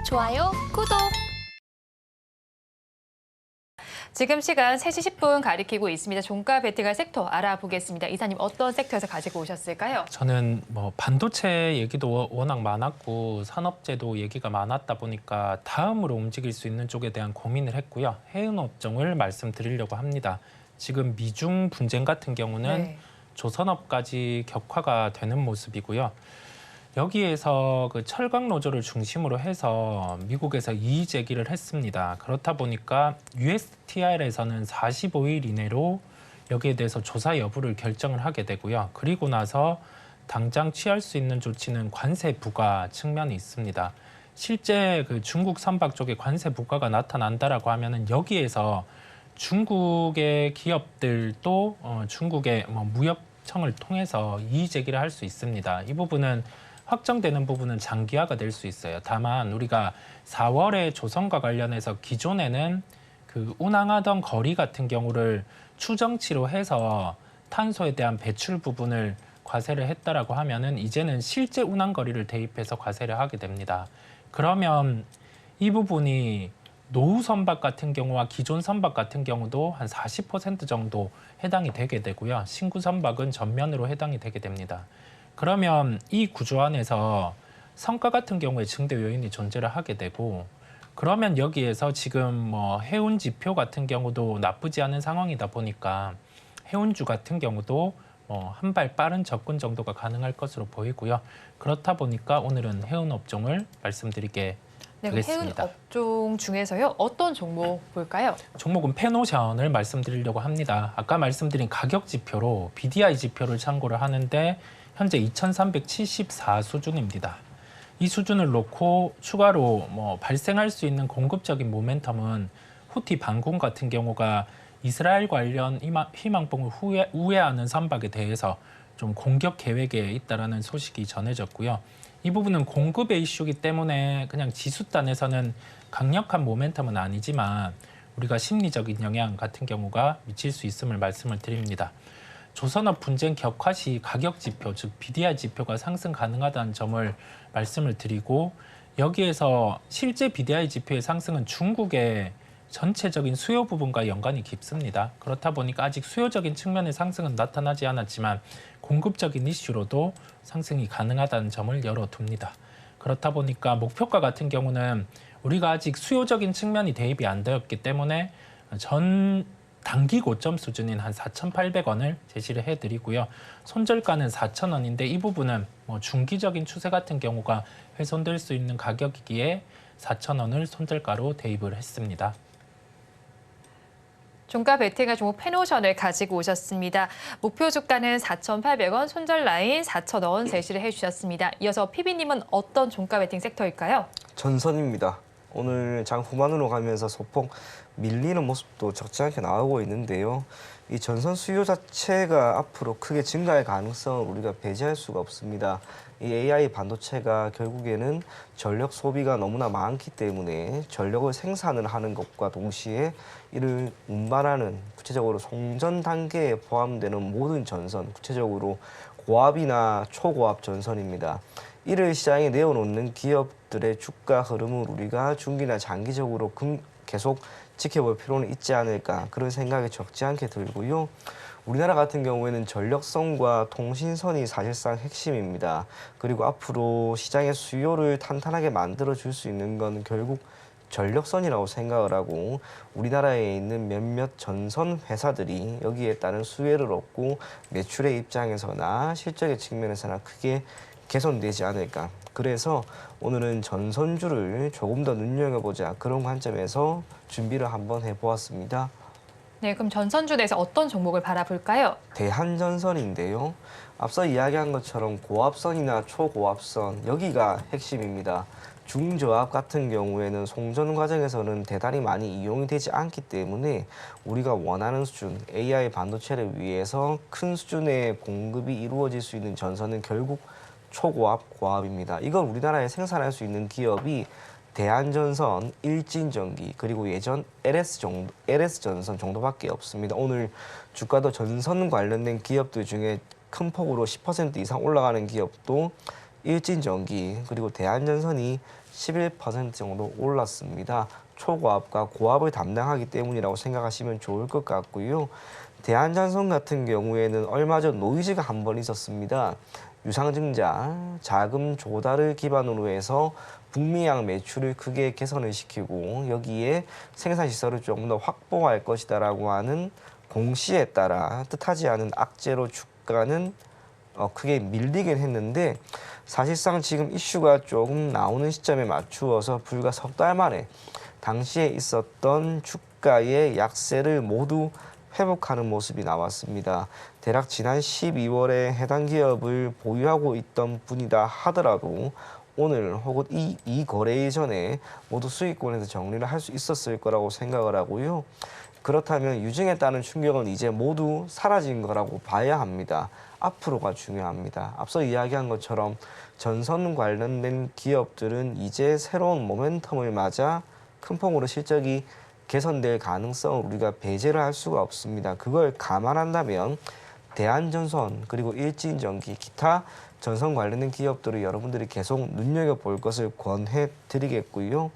좋아요, 구독. 지금 시간 3시 10분 가리키고 있습니다. 종가 베팅할 섹터 알아보겠습니다. 이사님 어떤 섹터에서 가지고 오셨을까요? 저는 반도체 얘기도 워낙 많았고 산업재도 얘기가 많았다 보니까 다음으로 움직일 수 있는 쪽에 대한 고민을 했고요. 해운 업종을 말씀드리려고 합니다. 지금 미중 분쟁 같은 경우는 조선업까지 격화가 되는 모습이고요. 여기에서 그 철강 노조를 중심으로 해서 미국에서 이의 제기를 했습니다. 그렇다 보니까 USTR에서는 45일 이내로 여기에 대해서 조사 여부를 결정을 하게 되고요. 그리고 나서 당장 취할 수 있는 조치는 관세 부과 측면이 있습니다. 실제 그 중국 선박 쪽에 관세 부과가 나타난다라고 하면은 여기에서 중국의 기업들도 중국의 무역청을 통해서 이의 제기를 할 수 있습니다. 이 부분은 확정되는 부분은 장기화가 될 수 있어요. 다만 우리가 4월에 조선과 관련해서 기존에는 그 운항하던 거리 같은 경우를 추정치로 해서 탄소에 대한 배출 부분을 과세를 했다라고 하면은 이제는 실제 운항 거리를 대입해서 과세를 하게 됩니다. 그러면 이 부분이 노후 선박 같은 경우와 기존 선박 같은 경우도 한 40% 정도 해당이 되게 되고요. 신구 선박은 전면으로 해당이 되게 됩니다. 그러면 이 구조 안에서 성과 같은 경우에 증대 요인이 존재를 하게 되고 그러면 여기에서 지금 해운 지표 같은 경우도 나쁘지 않은 상황이다 보니까 해운주 같은 경우도 한 발 빠른 접근 정도가 가능할 것으로 보이고요. 그렇다 보니까 오늘은 해운 업종을 말씀드리게 되겠습니다. 해운 업종 중에서요. 어떤 종목 볼까요? 종목은 페노션을 말씀드리려고 합니다. 아까 말씀드린 가격 지표로 BDI 지표를 참고를 하는데 현재 2374 수준입니다. 이 수준을 놓고 추가로 발생할 수 있는 공급적인 모멘텀은 후티 반군 같은 경우가 이스라엘 관련 희망봉을 우회하는 선박에 대해서 좀 공격 계획에 있다라는 소식이 전해졌고요. 이 부분은 공급의 이슈이기 때문에 그냥 지수단에서는 강력한 모멘텀은 아니지만 우리가 심리적인 영향 같은 경우가 미칠 수 있음을 말씀을 드립니다. 조선업 분쟁 격화 시 가격 지표, 즉 BDI 지표가 상승 가능하다는 점을 말씀을 드리고 여기에서 실제 BDI 지표의 상승은 중국의 전체적인 수요 부분과 연관이 깊습니다. 그렇다 보니까 아직 수요적인 측면의 상승은 나타나지 않았지만 공급적인 이슈로도 상승이 가능하다는 점을 열어둡니다. 그렇다 보니까 목표가 같은 경우는 우리가 아직 수요적인 측면이 대입이 안 되었기 때문에 전 단기 고점 수준인 한 4,800원을 제시를 해드리고요. 손절가는 4,000원인데 이 부분은 중기적인 추세 같은 경우가 훼손될 수 있는 가격이기에 4,000원을 손절가로 대입을 했습니다. 종가 베팅할 종목 페노션을 가지고 오셨습니다. 목표 주가는 4,800원, 손절 라인 4,000원 제시를 해주셨습니다. 이어서 PB님은 어떤 종가 베팅 섹터일까요? 전선입니다. 오늘 장 후반으로 가면서 소폭 밀리는 모습도 적지 않게 나오고 있는데요. 이 전선 수요 자체가 앞으로 크게 증가할 가능성을 우리가 배제할 수가 없습니다. 이 AI 반도체가 결국에는 전력 소비가 너무나 많기 때문에 전력을 생산을 하는 것과 동시에 이를 운반하는 구체적으로 송전 단계에 포함되는 모든 전선, 구체적으로 고압이나 초고압 전선입니다. 이를 시장에 내어놓는 기업들의 주가 흐름을 우리가 중기나 장기적으로 계속 지켜볼 필요는 있지 않을까 그런 생각이 적지 않게 들고요. 우리나라 같은 경우에는 전력선과 통신선이 사실상 핵심입니다. 그리고 앞으로 시장의 수요를 탄탄하게 만들어줄 수 있는 건 결국 전력선이라고 생각을 하고 우리나라에 있는 몇몇 전선 회사들이 여기에 따른 수혜를 얻고 매출의 입장에서나 실적의 측면에서나 크게 개선되지 않을까. 그래서 오늘은 전선주를 조금 더 눈여겨보자 그런 관점에서 준비를 한번 해보았습니다. 네, 그럼 전선주 내에서 어떤 종목을 바라볼까요? 대한전선인데요. 앞서 이야기한 것처럼 고압선이나 초고압선 여기가 핵심입니다. 중저압 같은 경우에는 송전 과정에서는 대단히 많이 이용이 되지 않기 때문에 우리가 원하는 수준, AI 반도체를 위해서 큰 수준의 공급이 이루어질 수 있는 전선은 결국 초고압, 고압입니다. 이걸 우리나라에 생산할 수 있는 기업이 대한전선, 일진전기, 그리고 예전 LS전선 정도밖에 없습니다. 오늘 주가도 전선 관련된 기업들 중에 큰 폭으로 10% 이상 올라가는 기업도 일진전기, 그리고 대한전선이 11% 정도 올랐습니다. 초고압과 고압을 담당하기 때문이라고 생각하시면 좋을 것 같고요. 대한전선 같은 경우에는 얼마 전 노이즈가 한 번 있었습니다. 유상증자, 자금 조달을 기반으로 해서 북미양 매출을 크게 개선을 시키고 여기에 생산 시설을 조금 더 확보할 것이다라고 하는 공시에 따라 뜻하지 않은 악재로 주가는 크게 밀리긴 했는데 사실상 지금 이슈가 조금 나오는 시점에 맞추어서 불과 석 달 만에 당시에 있었던 주가의 약세를 모두 회복하는 모습이 나왔습니다. 대략 지난 12월에 해당 기업을 보유하고 있던 분이다 하더라도 오늘 혹은 이 거래 이전에 모두 수익권에서 정리를 할 수 있었을 거라고 생각을 하고요. 그렇다면 유증에 따른 충격은 이제 모두 사라진 거라고 봐야 합니다. 앞으로가 중요합니다. 앞서 이야기한 것처럼 전선 관련된 기업들은 이제 새로운 모멘텀을 맞아 큰 폭으로 실적이 개선될 가능성을 우리가 배제를 할 수가 없습니다. 그걸 감안한다면 대한전선 그리고 일진전기 기타 전선 관련된 기업들을 여러분들이 계속 눈여겨볼 것을 권해드리겠고요.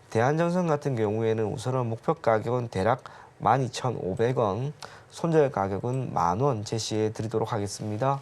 대한전선 같은 경우에는 우선은 목표 가격은 대략 12,500원, 손절 가격은 10,000원 제시해 드리도록 하겠습니다.